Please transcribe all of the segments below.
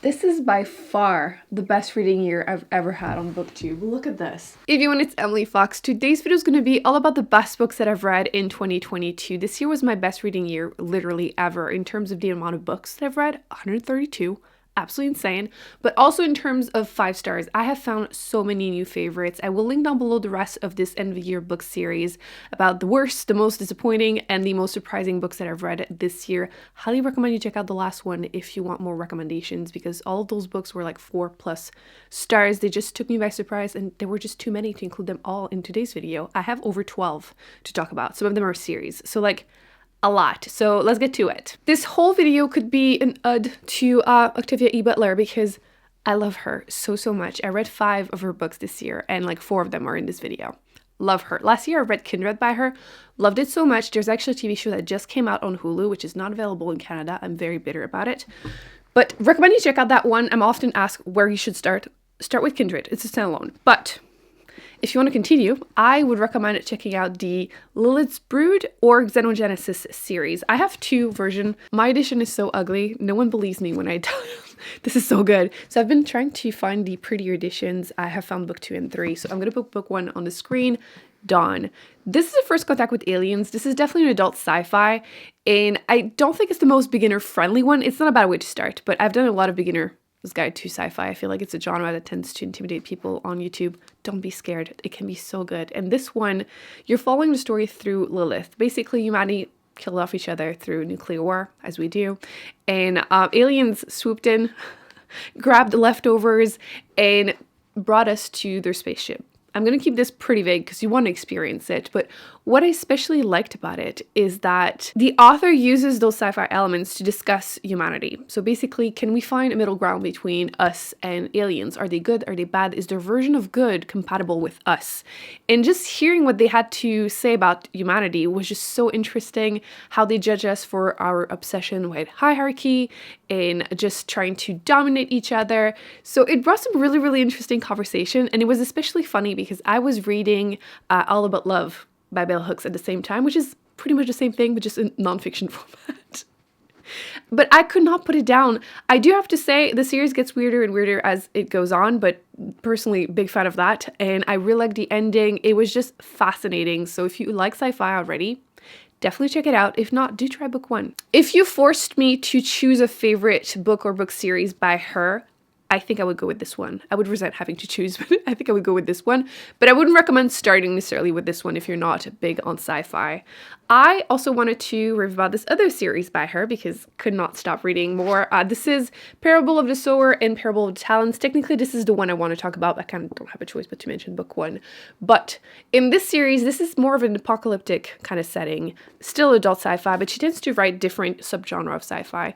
This is by far the best reading year I've ever had on Booktube. Look at this. Hey everyone, it's Emily Fox. Today's video is going to be all about the best books that I've read in 2022. This year was my best reading year literally ever in terms of the amount of books that I've read, 132. Absolutely insane, but also in terms of 5 stars. I have found so many new favorites. I will link down below the rest of this end of the year book series about the worst, the most disappointing, and the most surprising books that I've read this year. Highly recommend you check out the last one if you want more recommendations, because all of those books were like 4+ stars. They just took me by surprise, and there were just too many to include them all in today's video. I have over 12 to talk about. Some of them are series, so like a lot. So let's get to it. This whole video could be an ode to Octavia E. Butler because I love her so much. I read 5 of her books this year and like 4 of them are in this video. Love her. Last year I read Kindred by her. Loved it so much. There's actually a TV show that just came out on Hulu, which is not available in Canada. I'm very bitter about it. But recommend you check out that one. I'm often asked where you should start. Start with Kindred. It's a standalone. But if you want to continue, I would recommend checking out the Lilith's Brood or Xenogenesis series. I have 2 versions. My edition is so ugly. No one believes me when I tell them this is so good. So I've been trying to find the prettier editions. I have found book 2 and 3. So I'm going to put book 1 on the screen. Dawn. This is a first contact with aliens. This is definitely an adult sci-fi. And I don't think it's the most beginner-friendly one. It's not a bad way to start, but I've done a lot of beginner's guide to sci-fi. I feel like it's a genre that tends to intimidate people on YouTube. Don't be scared. It can be so good. And this one, you're following the story through Lilith. Basically, humanity killed off each other through nuclear war, as we do. And aliens swooped in, grabbed leftovers, and brought us to their spaceship. I'm going to keep this pretty vague because you want to experience it, but what I especially liked about it is that the author uses those sci-fi elements to discuss humanity. So basically, can we find a middle ground between us and aliens? Are they good? Are they bad? Is their version of good compatible with us? And just hearing what they had to say about humanity was just so interesting, how they judge us for our obsession with hierarchy and just trying to dominate each other. So it brought some really interesting conversation, and it was especially funny because I was reading All About Love by Bell Hooks at the same time, which is pretty much the same thing, but just in nonfiction format. But I could not put it down. I do have to say the series gets weirder and weirder as it goes on, but personally, big fan of that. And I really like the ending. It was just fascinating. So if you like sci-fi already, definitely check it out. If not, do try book 1. If you forced me to choose a favorite book or book series by her, I think I would go with this one. I would resent having to choose, but I think I would go with this one. But I wouldn't recommend starting necessarily with this one if you're not big on sci-fi. I also wanted to rave about this other series by her because could not stop reading more. This is Parable of the Sower and Parable of the Talents. Technically, this is the one I want to talk about. I kind of don't have a choice but to mention book 1. But in this series, this is more of an apocalyptic kind of setting. Still adult sci-fi, but she tends to write different subgenre of sci-fi.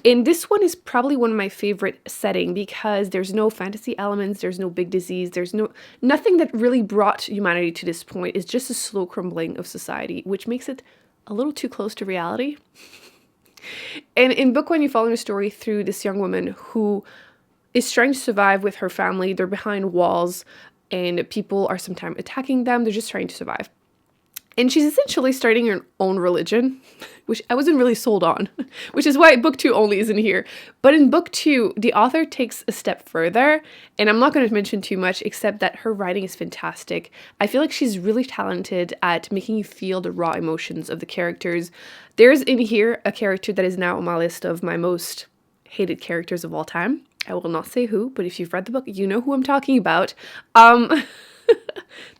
And this one is probably one of my favorite settings because there's no fantasy elements, there's no big disease, there's nothing that really brought humanity to this point. It's just a slow crumbling of society, which makes it a little too close to reality. And in book 1, you follow a story through this young woman who is trying to survive with her family. They're behind walls and people are sometimes attacking them. They're just trying to survive. And she's essentially starting her own religion, which I wasn't really sold on, which is why book 2 only isn't here. But in book 2, the author takes a step further, and I'm not going to mention too much except that her writing is fantastic. I feel like she's really talented at making you feel the raw emotions of the characters. There's in here a character that is now on my list of my most hated characters of all time. I will not say who, but if you've read the book, you know who I'm talking about.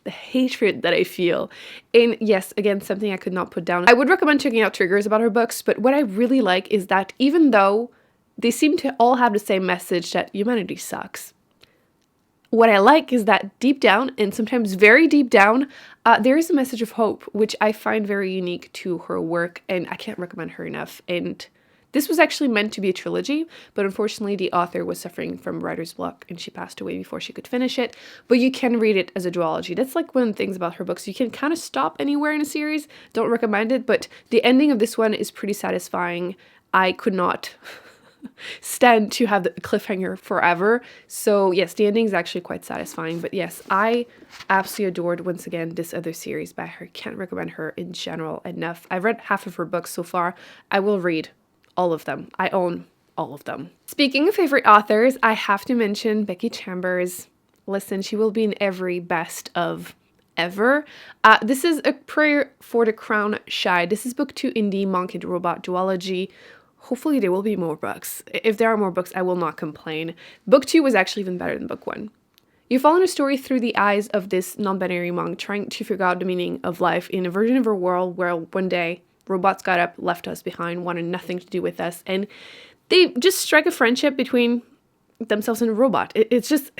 The hatred that I feel. And yes, again, something I could not put down. I would recommend checking out triggers about her books, but what I really like is that even though they seem to all have the same message that humanity sucks, what I like is that deep down, and sometimes very deep down, there is a message of hope, which I find very unique to her work, and I can't recommend her enough. And this was actually meant to be a trilogy, but unfortunately the author was suffering from writer's block and she passed away before she could finish it. But you can read it as a duology. That's like one of the things about her books. You can kind of stop anywhere in a series. Don't recommend it, but the ending of this one is pretty satisfying. I could not stand to have the cliffhanger forever. So yes, the ending is actually quite satisfying. But yes, I absolutely adored, once again, this other series by her. Can't recommend her in general enough. I've read half of her books so far. I will read all of them. I own all of them. Speaking of favorite authors, I have to mention Becky Chambers. Listen, she will be in every best of ever. This is A Prayer for the Crown Shy. This is book 2 in the Monk and Robot duology. Hopefully there will be more books. If there are more books, I will not complain. Book 2 was actually even better than book 1. You follow a story through the eyes of this non-binary monk trying to figure out the meaning of life in a version of a world where one day robots got up, left us behind, wanted nothing to do with us, and they just strike a friendship between themselves and a robot. It's just...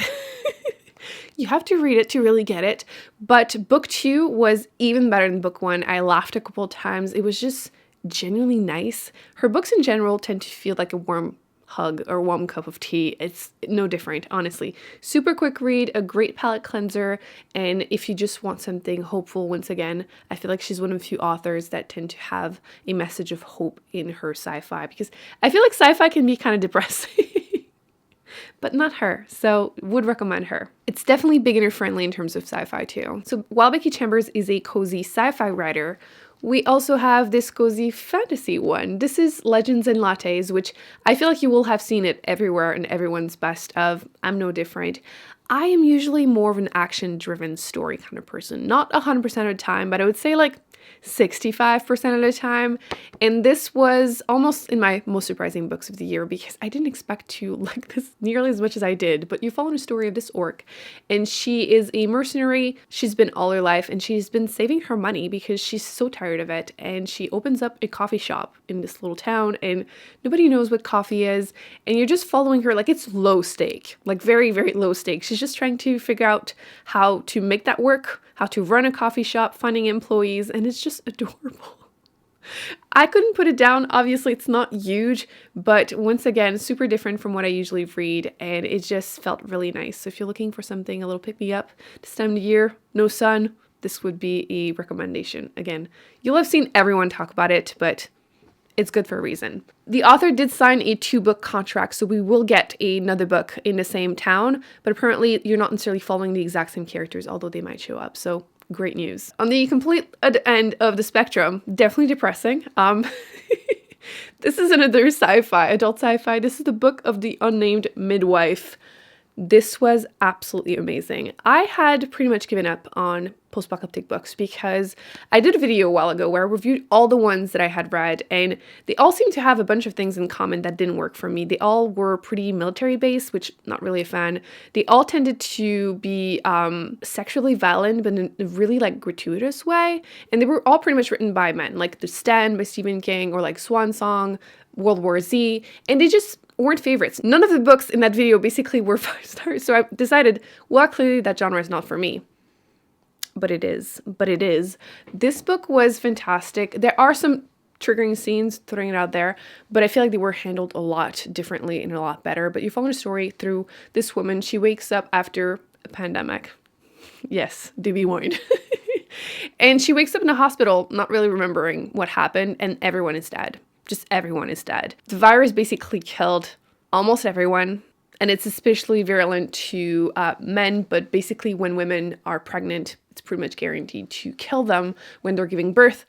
You have to read it to really get it. But book 2 was even better than book 1. I laughed a couple of times. It was just genuinely nice. Her books in general tend to feel like a warm hug or warm cup of tea. It's no different, honestly. Super quick read, a great palate cleanser, and if you just want something hopeful, once again, I feel like she's one of the few authors that tend to have a message of hope in her sci-fi, because I feel like sci-fi can be kind of depressing. But not her, so would recommend her. It's definitely beginner friendly in terms of sci-fi too. So while Becky Chambers is a cozy sci-fi writer, we also have this cozy fantasy one. This is Legends and Lattes, which I feel like you will have seen it everywhere and everyone's best of. I'm no different. I am usually more of an action-driven story kind of person. Not 100% of the time, but I would say like 65% of the time. And this was almost in my most surprising books of the year because I didn't expect to like this nearly as much as I did. But you follow the story of this orc, and she is a mercenary. She's been all her life, and she's been saving her money because she's so tired of it. And she opens up a coffee shop in this little town, and nobody knows what coffee is. And you're just following her like it's low stake, like very, very low stake. She's just trying to figure out how to make that work, how to run a coffee shop, finding employees, and it's just adorable. I couldn't put it down. Obviously, it's not huge, but once again, super different from what I usually read, and it just felt really nice. So if you're looking for something a little pick-me-up this time of the year, no sun, this would be a recommendation. Again, you'll have seen everyone talk about it, but it's good for a reason. The author did sign a 2-book contract, so we will get another book in the same town, but apparently you're not necessarily following the exact same characters, although they might show up, so great news. On the complete end of the spectrum, definitely depressing. This is another sci-fi, adult sci-fi. This is the book of the Unnamed Midwife. This was absolutely amazing. I had pretty much given up on post-apocalyptic books because I did a video a while ago where I reviewed all the ones that I had read, and they all seem to have a bunch of things in common that didn't work for me. They all were pretty military-based, which not really a fan. They all tended to be sexually violent, but in a really like gratuitous way, and they were all pretty much written by men, like The Stand by Stephen King or like Swan Song, World War Z, and they just weren't favorites. None of the books in that video basically were 5 stars, so I decided, well, clearly that genre is not for me. But it is. This book was fantastic. There are some triggering scenes, throwing it out there, but I feel like they were handled a lot differently and a lot better. But you follow the story through this woman. She wakes up after a pandemic. Yes, do be warned. And she wakes up in a hospital, not really remembering what happened, and everyone is dead. Just everyone is dead. The virus basically killed almost everyone, and it's especially virulent to men, but basically when women are pregnant, it's pretty much guaranteed to kill them when they're giving birth.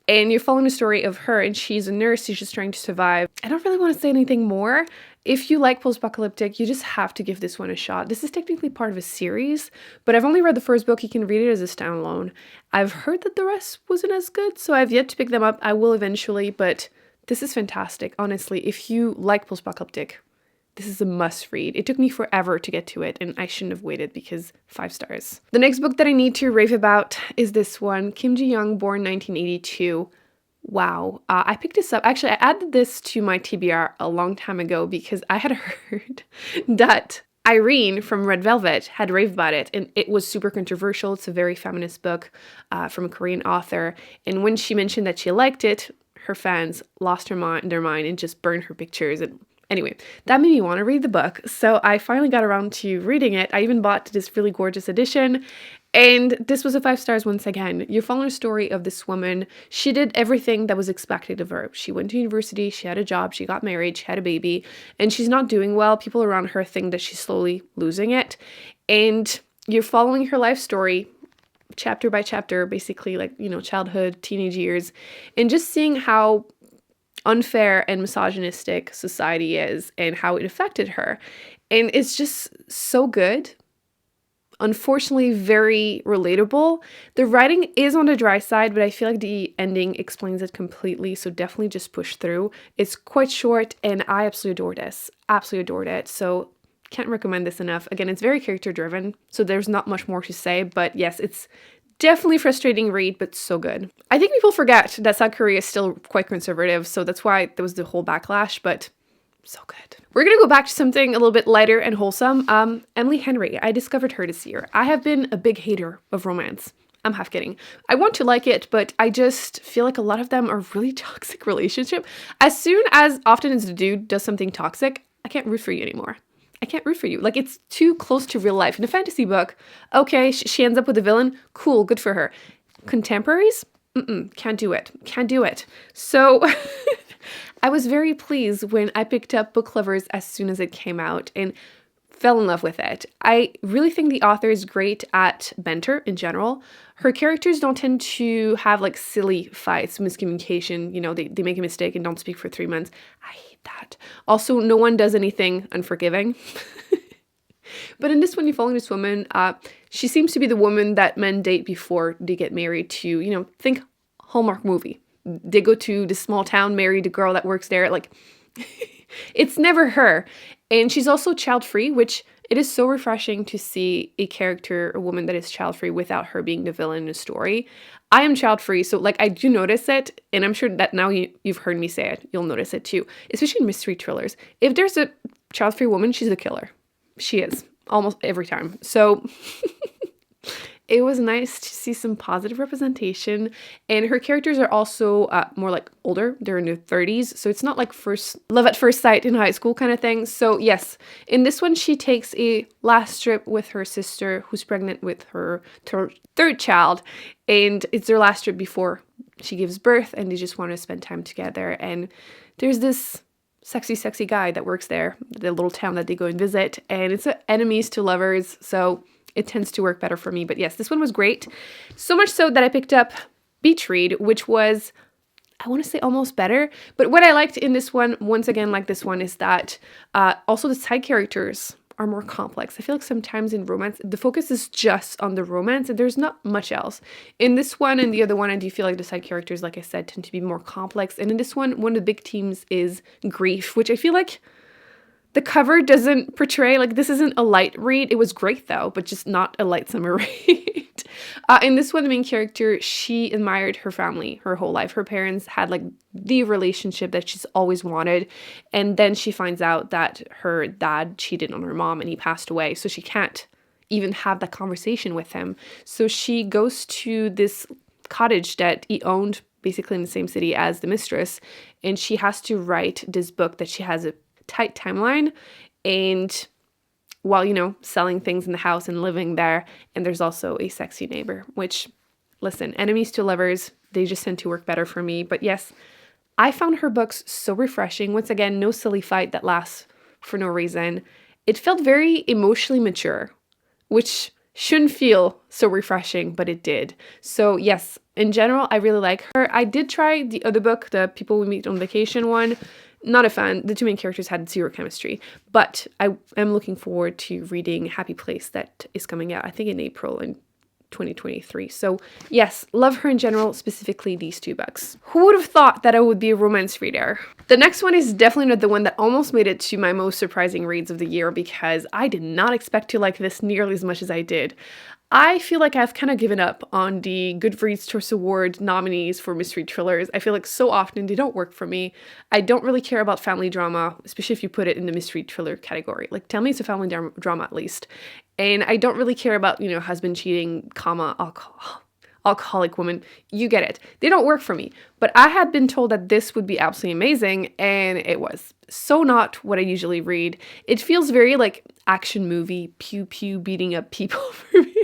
And you're following the story of her, and she's a nurse, she's just trying to survive. I don't really want to say anything more. If you like post-apocalyptic, you just have to give this one a shot. This is technically part of a series, but I've only read the first book. You can read it as a standalone. I've heard that the rest wasn't as good, so I've yet to pick them up. I will eventually, but this is fantastic. Honestly, if you like post-apocalyptic, this is a must read. It took me forever to get to it, and I shouldn't have waited because 5 stars. The next book that I need to rave about is this one, Kim Jiyoung, born 1982. Wow. I picked this up. Actually, I added this to my TBR a long time ago because I had heard that Irene from Red Velvet had raved about it, and it was super controversial. It's a very feminist book from a Korean author, and when she mentioned that she liked it, her fans lost their mind and just burned her pictures. And anyway, that made me want to read the book. So I finally got around to reading it. I even bought this really gorgeous edition. And this was a 5 stars once again. You're following the story of this woman. She did everything that was expected of her. She went to university, she had a job, she got married, she had a baby, and she's not doing well. People around her think that she's slowly losing it. And you're following her life story chapter by chapter, basically, like, childhood, teenage years, and just seeing how unfair and misogynistic society is and how it affected her. And it's just so good. Unfortunately, very relatable. The writing is on the dry side, but I feel like the ending explains it completely, so definitely just push through. It's quite short, and I absolutely adore this. Absolutely adored it, so can't recommend this enough. Again, it's very character-driven, so there's not much more to say, but yes, it's definitely frustrating read, but so good. I think people forget that South Korea is still quite conservative, so that's why there was the whole backlash, but so good. We're gonna go back to something a little bit lighter and wholesome. Emily Henry, I discovered her this year. I have been a big hater of romance. I'm half kidding. I want to like it, but I just feel like a lot of them are really toxic relationship. As often as the dude does something toxic, I can't root for you anymore. I can't root for you. Like, it's too close to real life. In a fantasy book, okay, she ends up with a villain. Cool, good for her. Contemporaries? Can't do it. Can't do it. So I was very pleased when I picked up Book Lovers as soon as it came out and fell in love with it. I really think the author is great at banter in general. Her characters don't tend to have like silly fights, miscommunication, they make a mistake and don't speak for 3 months. I hate that. Also, no one does anything unforgiving. But in this one, you're following this woman. She seems to be the woman that men date before they get married to, think Hallmark movie. They go to this small town, marry the girl that works there. Like, it's never her. And she's also child-free, which it is so refreshing to see a woman that is child-free without her being the villain in a story. I am child-free, so like I do notice it, and I'm sure that now you've heard me say it, you'll notice it too, especially in mystery thrillers. If there's a child-free woman, she's the killer. She is, almost every time. So it was nice to see some positive representation, and her characters are also more like older. They're in their 30s, so it's not like love at first sight in high school kind of thing. So yes, in this one, she takes a last trip with her sister who's pregnant with her third child, and it's their last trip before she gives birth, and they just want to spend time together. And there's this sexy guy that works there, the little town that they go and visit, and it's enemies to lovers, so it tends to work better for me. But yes, this one was great. So much so that I picked up Beach Read, which was, I want to say, almost better. But what I liked in this one, once again, like this one, is that also the side characters are more complex. I feel like sometimes in romance, the focus is just on the romance and there's not much else. In this one and the other one, I do feel like the side characters, like I said, tend to be more complex. And in this one of the big themes is grief, which I feel like the cover doesn't portray, like, this isn't a light read. It was great though, but just not a light summer read. In this one, the main character, she admired her family her whole life. Her parents had like the relationship that she's always wanted. And then she finds out that her dad cheated on her mom and he passed away. So she can't even have that conversation with him. So she goes to this cottage that he owned basically in the same city as the mistress. And she has to write this book that she has a tight timeline, and while selling things in the house and living there. And there's also a sexy neighbor, which, listen, enemies to lovers, they just tend to work better for me. But yes, I found her books so refreshing. Once again, no silly fight that lasts for no reason. It felt very emotionally mature, which shouldn't feel so refreshing, but it did. So yes, in general, I really like her. I did try the other book, the People We Meet on Vacation one. Not a fan. The two main characters had zero chemistry, but I am looking forward to reading Happy Place that is coming out, I think in April in 2023. So yes, love her in general, specifically these two books. Who would have thought that I would be a romance reader? The next one is definitely not the one that almost made it to my most surprising reads of the year, because I did not expect to like this nearly as much as I did. I feel like I've kind of given up on the Goodreads Choice Award nominees for mystery thrillers. I feel like so often they don't work for me. I don't really care about family drama, especially if you put it in the mystery thriller category. Like, tell me it's a family drama at least. And I don't really care about, husband cheating, alcoholic woman. You get it. They don't work for me. But I had been told that this would be absolutely amazing, and it was. So not what I usually read. It feels very like action movie, pew pew beating up people for me.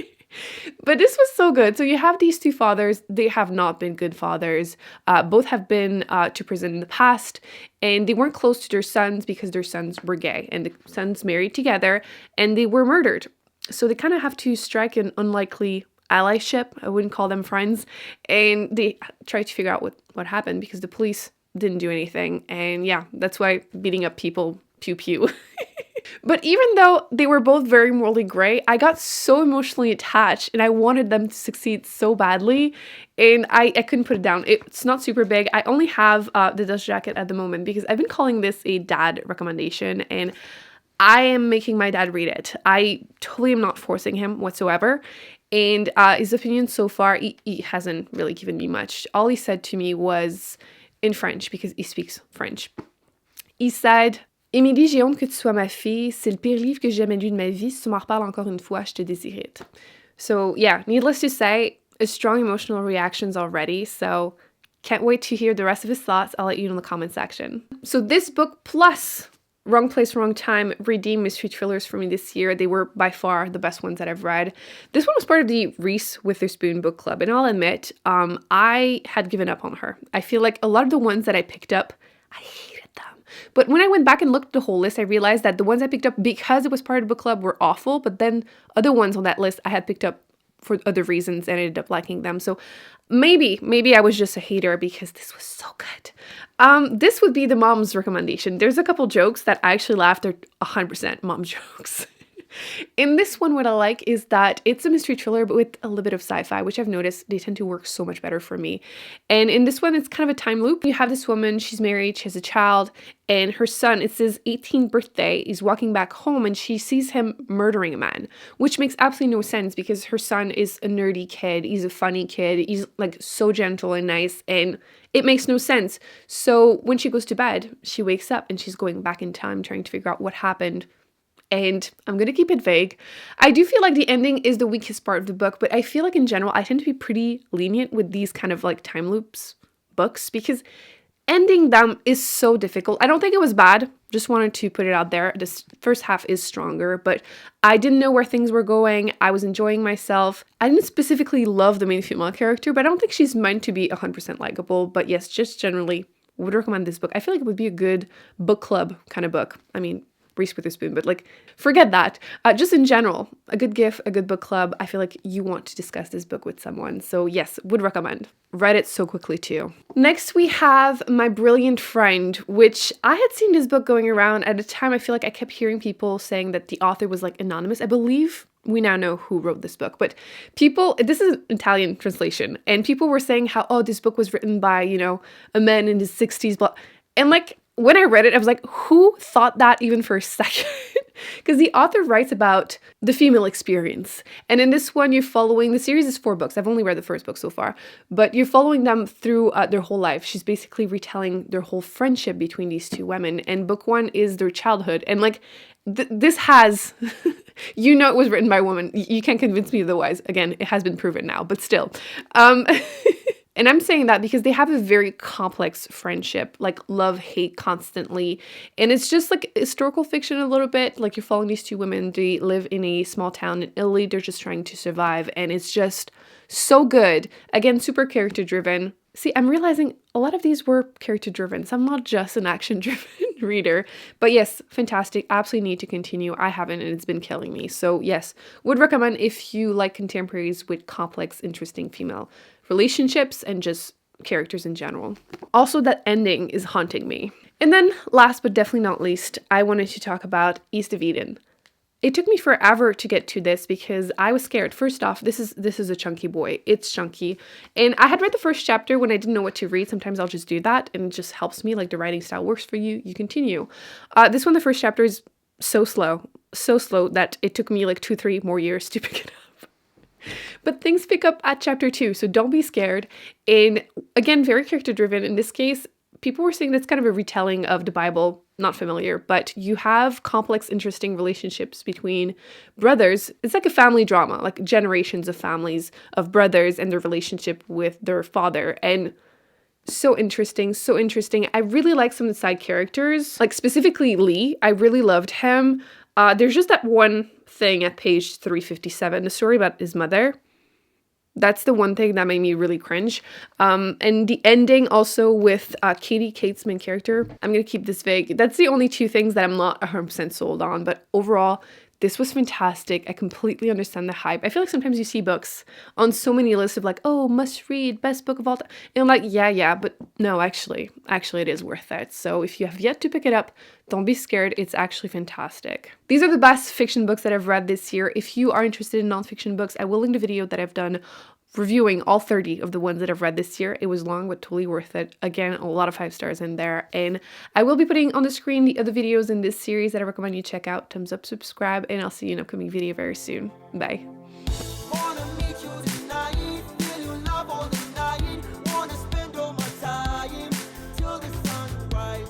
But this was so good. So you have these two fathers. They have not been good fathers. Both have been to prison in the past, and they weren't close to their sons because their sons were gay, and the sons married together, and they were murdered. So they kind of have to strike an unlikely allyship. I wouldn't call them friends. And they try to figure out what happened, because the police didn't do anything. And yeah, that's why beating up people, pew pew. But even though they were both very morally gray, I got so emotionally attached and I wanted them to succeed so badly, and I couldn't put it down. It's not super big. I only have the Dust Jacket at the moment because I've been calling this a dad recommendation, and I am making my dad read it. I totally am not forcing him whatsoever. And his opinion so far, he hasn't really given me much. All he said to me was in French, because he speaks French. He said, Émilie, j'ai honte que tu sois ma fille. C'est le pire livre que j'ai jamais lu de ma vie. Si tu m'en reparles encore une fois, je te désirite. So yeah, needless to say, strong emotional reactions already. So can't wait to hear the rest of his thoughts. I'll let you know in the comment section. So this book plus Wrong Place, Wrong Time redeemed mystery thrillers for me this year. They were by far the best ones that I've read. This one was part of the Reese Witherspoon book club, and I'll admit, I had given up on her. I feel like a lot of the ones that I picked up, I hated them. But when I went back and looked at the whole list, I realized that the ones I picked up because it was part of the book club were awful, but then other ones on that list I had picked up for other reasons and ended up liking them. So maybe I was just a hater because this was so good. This would be the mom's recommendation. There's a couple jokes that I actually laughed. They're 100% mom jokes. In this one, what I like is that it's a mystery thriller, but with a little bit of sci-fi, which I've noticed they tend to work so much better for me. And in this one, it's kind of a time loop. You have this woman, she's married, she has a child, and her son, it's his 18th birthday, is walking back home and she sees him murdering a man, which makes absolutely no sense because her son is a nerdy kid, he's a funny kid, he's like so gentle and nice, and it makes no sense. So when she goes to bed, she wakes up and she's going back in time trying to figure out what happened. And I'm going to keep it vague. I do feel like the ending is the weakest part of the book, but I feel like in general, I tend to be pretty lenient with these kind of like time loops books because ending them is so difficult. I don't think it was bad. Just wanted to put it out there. This first half is stronger, but I didn't know where things were going. I was enjoying myself. I didn't specifically love the main female character, but I don't think she's meant to be 100% likable. But yes, just generally would recommend this book. I feel like it would be a good book club kind of book. I mean, Reese Witherspoon, but like, forget that. Just in general, a good gift, a good book club. I feel like you want to discuss this book with someone. So yes, would recommend. Read it so quickly too. Next we have My Brilliant Friend, which I had seen this book going around at a time. I feel like I kept hearing people saying that the author was like anonymous. I believe we now know who wrote this book, but this is an Italian translation, and people were saying how, oh, this book was written by, a man in his 60s, blah. And like, when I read it, I was like, who thought that even for a second? Because the author writes about the female experience. And in this one, you're following, the series is 4 books. I've only read the first book so far. But you're following them through their whole life. She's basically retelling their whole friendship between these two women. And book 1 is their childhood. And like, this has, it was written by a woman. You can't convince me otherwise. Again, it has been proven now, but still. And I'm saying that because they have a very complex friendship, like love, hate constantly. And it's just like historical fiction a little bit. Like you're following these two women. They live in a small town in Italy. They're just trying to survive. And it's just so good. Again, super character driven. See, I'm realizing a lot of these were character driven. So I'm not just an action driven reader. But yes, fantastic. Absolutely need to continue. I haven't, and it's been killing me. So yes, would recommend if you like contemporaries with complex, interesting female relationships and just characters in general. Also, that ending is haunting me. And then last but definitely not least, I wanted to talk about East of Eden. It took me forever to get to this because I was scared. First off, this is a chunky boy. It's chunky. And I had read the first chapter when I didn't know what to read. Sometimes I'll just do that and it just helps me. Like the writing style works for you, you continue. This one, the first chapter is so slow that it took me like 2-3 more years to pick it up. But things pick up at chapter 2, so don't be scared. And again, very character driven. In this case, people were saying that's kind of a retelling of the Bible. Not familiar, but you have complex, interesting relationships between brothers. It's like a family drama, like generations of families of brothers and their relationship with their father. And so interesting, so interesting. I really like some of the side characters, like specifically Lee. I really loved him. There's just that one thing at page 357, the story about his mother. That's the one thing that made me really cringe. And the ending also with Katie, Kate's main character. I'm going to keep this vague. That's the only 2 things that I'm not 100% sold on. But overall, This was fantastic. I completely understand the hype. I feel like sometimes you see books on so many lists of like, oh, must read, best book of all time. And I'm like, yeah, but no, actually it is worth it. So if you have yet to pick it up, don't be scared. It's actually fantastic. These are the best fiction books that I've read this year. If you are interested in nonfiction books, I will link the video that I've done reviewing all 30 of the ones that I've read this year. It was long, but totally worth it. Again, a lot of 5 stars in there. And I will be putting on the screen the other videos in this series that I recommend you check out. Thumbs up, subscribe, and I'll see you in an upcoming video very soon. Bye.